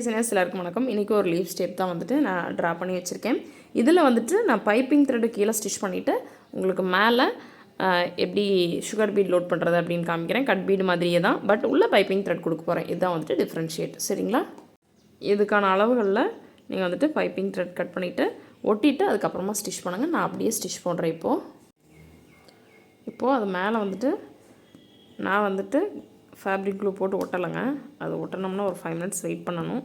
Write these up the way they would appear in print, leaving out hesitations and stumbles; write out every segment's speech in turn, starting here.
Designers எல்லாருக்கும் வணக்கம். இன்றைக்கி ஒரு லீவ் ஸ்டெப் தான் வந்துட்டு நான் ட்ரா பண்ணி வச்சுருக்கேன். இதில் வந்துட்டு நான் பைப்பிங் த்ரெட்டு கீழே ஸ்டிச் பண்ணிவிட்டு உங்களுக்கு மேலே எப்படி சுகர் பீட் லோட் பண்ணுறது அப்படின்னு காமிக்கிறேன். கட் பீடு மாதிரியே தான், பட் உள்ள பைப்பிங் த்ரெட் கொடுக்க போகிறேன். இதுதான் வந்துட்டு டிஃப்ரென்ஷியேட். சரிங்களா? இதுக்கான அளவுகளில் நீங்கள் வந்துட்டு பைப்பிங் த்ரெட் கட் பண்ணிவிட்டு ஒட்டிட்டு அதுக்கப்புறமா ஸ்டிச் பண்ணுங்கள். நான் அப்படியே ஸ்டிச் பண்ணுறேன். இப்போது அது மேலே வந்துட்டு நான் வந்துட்டு ஃபேப்ரிக் க்ளூ போட்டு ஒட்டலைங்க. அது ஒட்டணும்னா ஒரு 5 minutes வெயிட் பண்ணணும்.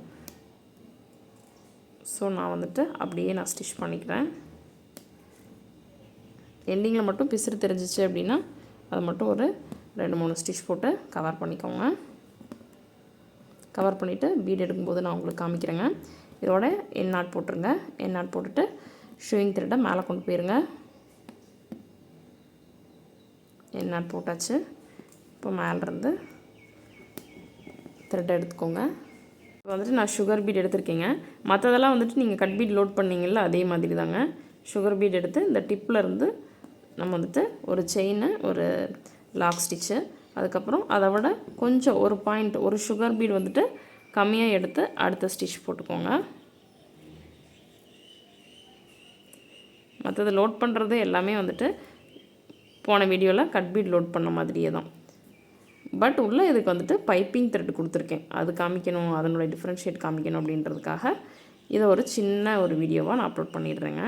ஸோ நான் வந்துட்டு அப்படியே நான் ஸ்டிச் பண்ணிக்கிறேன். எண்டிங்கில் மட்டும் பிசுறு தெரிஞ்சிச்சு அப்படின்னா அது மட்டும் ஒரு 2-3 ஸ்டிச் போட்டு கவர் பண்ணிக்கோங்க. கவர் பண்ணிவிட்டு பீட் எடுக்கும்போது நான் உங்களுக்கு காமிக்கிறேங்க. இதோட என் நாட் போட்டுருங்க. என் நாட் போட்டுட்டு ஷூயிங் த்ரெட்டை மேலே கொண்டு போயிருங்க. என் நாட் போட்டாச்சு. இப்போ மேலேருந்து த்ரெட் எடுத்துக்கோங்க. இப்போ வந்துட்டு நான் சுகர் பீட் எடுத்திருக்கேங்க. மற்றதெல்லாம் வந்துட்டு நீங்கள் கட் பீட் லோட் பண்ணிங்கள்ல அதே மாதிரி தாங்க. சுகர் பீட் எடுத்து இந்த டிப்பில் இருந்து நம்ம வந்துட்டு ஒரு செயினு, ஒரு லாக் ஸ்டிச்சு, அதுக்கப்புறம் அதை விட கொஞ்சம் ஒரு பாயிண்ட், ஒரு சுகர் பீட் வந்துட்டு கம்மியாக எடுத்து அடுத்த ஸ்டிச் போட்டுக்கோங்க. மற்றது லோட் பண்ணுறது எல்லாமே வந்துட்டு போன வீடியோவில் கட் பீட் லோட் பண்ண மாதிரியே தான். பட் உள்ளே இதுக்கு வந்துட்டு பைப்பிங் த்ரெட் கொடுத்துருக்கேன். அது காமிக்கணும், அதனுடைய டிஃப்ரென்ஷியேட் காமிக்கணும் அப்படின்றதுக்காக இதை ஒரு சின்ன ஒரு வீடியோவாக நான் அப்லோட் பண்ணிடுறேங்க.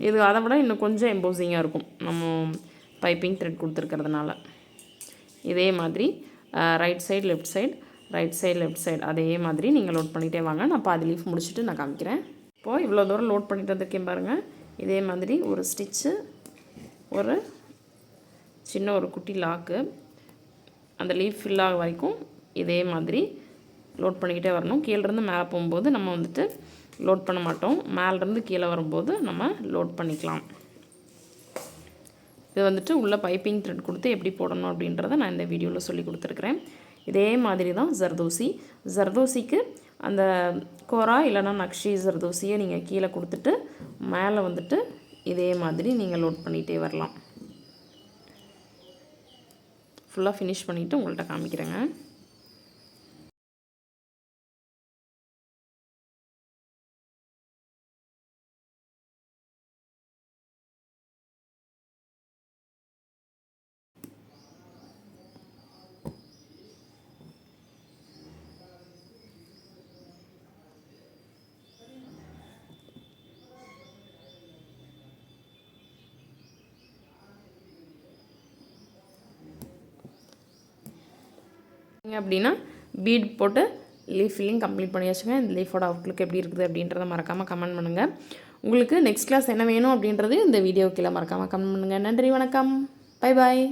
இது அதை விட இன்னும் கொஞ்சம் எம்போசிங்காக இருக்கும் நம்ம பைப்பிங் த்ரெட் கொடுத்துருக்கிறதுனால. இதே மாதிரி right side left side, right side left side அதே மாதிரி நீங்கள் லோட் பண்ணிகிட்டே வாங்க. நான் பாதி லீஃப் முடிச்சுட்டு நான் காமிக்கிறேன். இப்போது இவ்வளோ தூரம் லோட் பண்ணிட்டு வந்திருக்கேன் பாருங்கள். இதே மாதிரி ஒரு ஸ்டிச்சு, ஒரு சின்ன ஒரு குட்டி லாக்கு, அந்த லீஃப் ஃபில் ஆக வரைக்கும் இதே மாதிரி லோட் பண்ணிக்கிட்டே வரணும். கீழேருந்து மேலே போகும்போது நம்ம வந்துட்டு லோட் பண்ண மாட்டோம். மேலேருந்து கீழே வரும்போது நம்ம லோட் பண்ணிக்கலாம். இது வந்துட்டு உள்ள பைப்பிங் த்ரெட் கொடுத்து எப்படி போடணும் அப்படின்றத நான் இந்த வீடியோவில் சொல்லி கொடுத்துருக்குறேன். இதே மாதிரி தான் ஜர்தோசி. ஜர்தோசிக்கு அந்த கோரா இல்லைனா நக்ஷி ஜர்தோசியை நீங்கள் கீழே கொடுத்துட்டு மேலே வந்துட்டு இதே மாதிரி நீங்கள் லோட் பண்ணிகிட்டே வரலாம். ஃபுல்லாக ஃபினிஷ் பண்ணிவிட்டு உங்கள்கிட்ட காமிக்கிறேங்க. அப்படின்னா பீட் போட்டு லீஃப் ஃபில்லிங் கம்ப்ளீட் பண்ணியாச்சுங்க. இந்த லீஃபோட அவுட்லுக் எப்படி இருக்குது அப்படின்றத மறக்காமல் கமெண்ட் பண்ணுங்கள். உங்களுக்கு நெக்ஸ்ட் கிளாஸ் என்ன வேணும் அப்படின்றது இந்த வீடியோ கீழே மறக்காமல் கமெண்ட் பண்ணுங்கள். நன்றி, வணக்கம், பை பாய்.